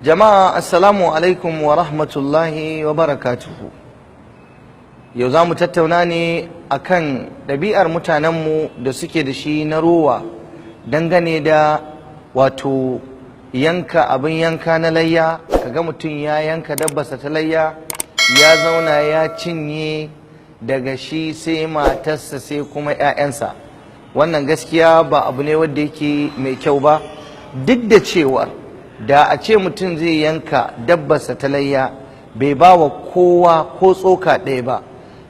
Jama'a assalamu alaikum wa rahmatullahi wa barakatuhu. Yau za mu tattauna ne akan ɗabi'ar mutanenmu da suke da shi na rowa dangane da wato yanka abin yanka na layya. Kaga mutum ya yanka dabbarsa ta layya ya zauna ya cinye daga shi sai matarsa sai kuma 'ya'yansa. Wannan gaskiya ba abu ne wanda yake mai kyau ba, duk da cewa da a ce mutum zai yanka dabbarsa ta layya bai ba wa kowa ko tsoka ɗaya ba,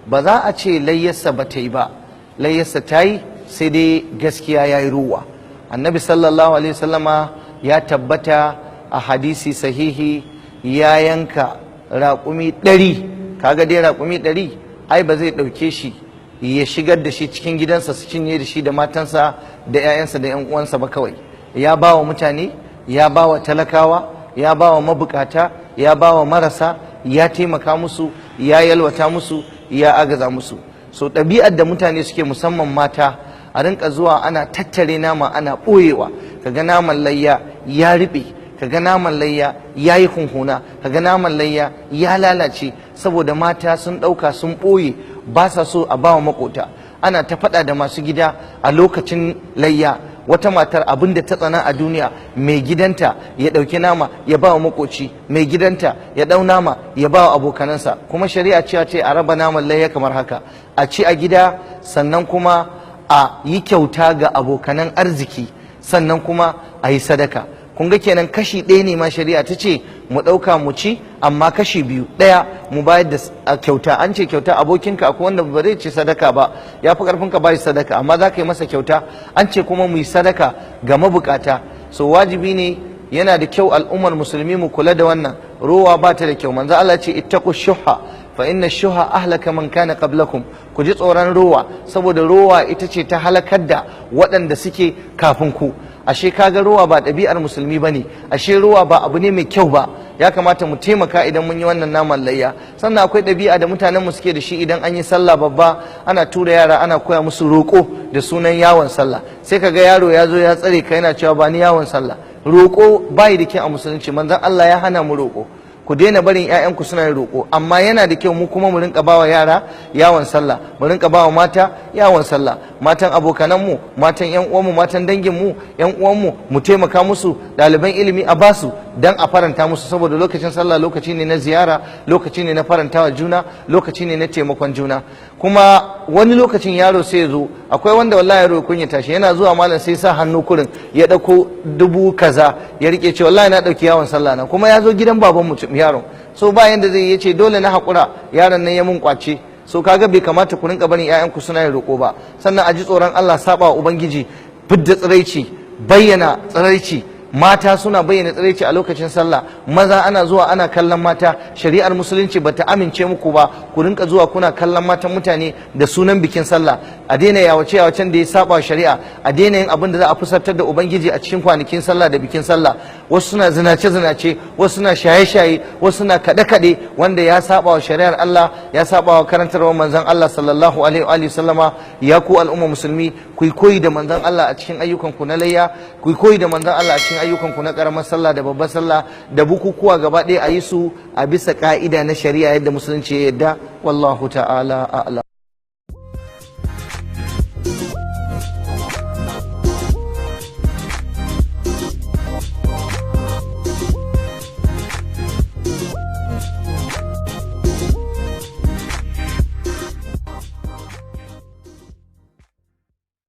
ba za a ce layyarsa ba ta yi ba, layyarsa ta yi, sai dai gaskiya ya yi ruwa. Annabi sallallahu alaihi wasallama ya tabbata a hadisi sahihi ya yanka raƙumi 100. Kaga dai raƙumi 100 ai ba zai ɗauke shi ya shigar da shi cikin gidansa su cinye da shi da matansa da 'ya'yansa da 'yan uwansa ba. Kawai ya ba wa mutane, ya ba wa talakawa, ya ba wa mabukata, ya ba wa marasa, ya taimaka musu, ya yalwata musu, ya agaza musu. So ɗabi'ar da mutane suke, musamman mata, a rinka zuwa ana tattare nama ana ɓoyewa. Kaga naman layya ya riɓe, kaga naman layya ya yi hunhuna, kaga naman layya ya lalace, saboda mata sun ɗauka sun ɓoye, ba sa so a ba wa maƙota. Ana ta faɗa da masu gida a lokacin layya. Wata matar abin da ta tsana a duniya, mai gidanta ya ɗauki nama ya ba wa makoci, mai gidanta ya ɗau nama ya ba wa abokanansa. Kuma shari'a ce a raba naman layya kamar haka, a ci a gida, sannan kuma a yi kyauta ga abokanan arziki, sannan kuma a yi sadaka. Kun ga kenan kashi ɗaya ne ma shari'a ta ce mu ɗauka mu ci, amma kashi biyu, ɗaya mu bayar da kyauta. An ce kyauta, abokinka akwai wanda ba zai ci sadaka ba, ya fi ƙarfin ka bashi sadaka, amma za ka yi masa kyauta. An ce kuma mu yi sadaka ga mabukata. So wajibi ne, yana da kyau al'ummar musulmi mu kula da wannan. Rowa ba ta da kyau. Manzo Allah ce ittaqu shuha fa inna shuha ahlaka man kana qablakum. Ku ji tsoron rowa, saboda rowa ita ce ta halakar da waɗanda suke kafin ku. Ashe kaga rowa ba ɗabi'ar musulmi bane, ashe rowa ba abu ne mai kyau ba. Ya kamata mu taimaka idan mun yi wannan naman layya. Sannan akwai ɗabi'a da mutanen mu suke da shi, idan an yi sallah babba ana tura yara ana koya musu roƙo da sunan yawon sallah. Sai kaga yaro ya zo ya tsare ka yana cewa ba ni yawon sallah. Roƙo bai da kyau a musulunci, manzon Allah ya hana mu roƙo. Ku daina barin 'ya'yanku suna yin roƙo, amma yana da kyau mu kuma mu rinka bawa yara yawon sallah, mu rinka bawa mata yawon sallah, matan abokananmu, matan 'yan uwanmu, matan danginmu, 'yan uwanmu, mu taimaka musu, ɗaliban ilimi a basu dan a faranta musu, saboda lokacin sallah lokaci ne na ziyara, lokaci ne na farantawa juna, lokaci ne na taimakon juna. Kuma wani lokacin yaro sai ya zo, akwai wanda wallahi yaro kun ya tashi yana zuwa malam sai sa hannu kurin ya dauko 1000 kaza ya rike ce wallahi na dauki yawon sallah na, kuma ya zo gidan baban mutum yaron. So ba yanda zai yace dole na hakura, yaron nan ya mun kwace. So kaga bai kamata ku rinka barin 'ya'yanku suna yin roƙo ba. Sannan a ji tsoron Allah, saba wa ubangiji, fidda tsiraici, bayyana tsiraici. Mata suna bayyana tsiraici a lokacin sallah, maza ana zuwa ana kallon mata. Shari'ar musulunci bata amince muku ba ku rinka zuwa kuna kallon matan mutane da sunan bikin sallah. A daina yawace yawacen da ya saba shari'a, a daina yin abin da za a fusatar da ubangiji a cikin kwanakin sallah da bikin sallah. Wasu suna zinace zinace, wasu suna shaye shaye, wasu suna kaɗe kaɗe, wanda ya saba wa shari'ar Allah, ya saba wa karantarwar manzon Allah sallallahu alaihi wa sallama. Ya ku al'umma musulmi, ku yi koyi da manzon Allah a cikin ayyukan ku na layya, ku yi koyi da manzon Allah a cikin ayyukanku na karamar sallah da babbar sallah da bukukuwa gaba ɗaya a yi su a bisa ka'ida na shari'a yadda musulunci ya yadda. Wallahu ta'ala a'lam.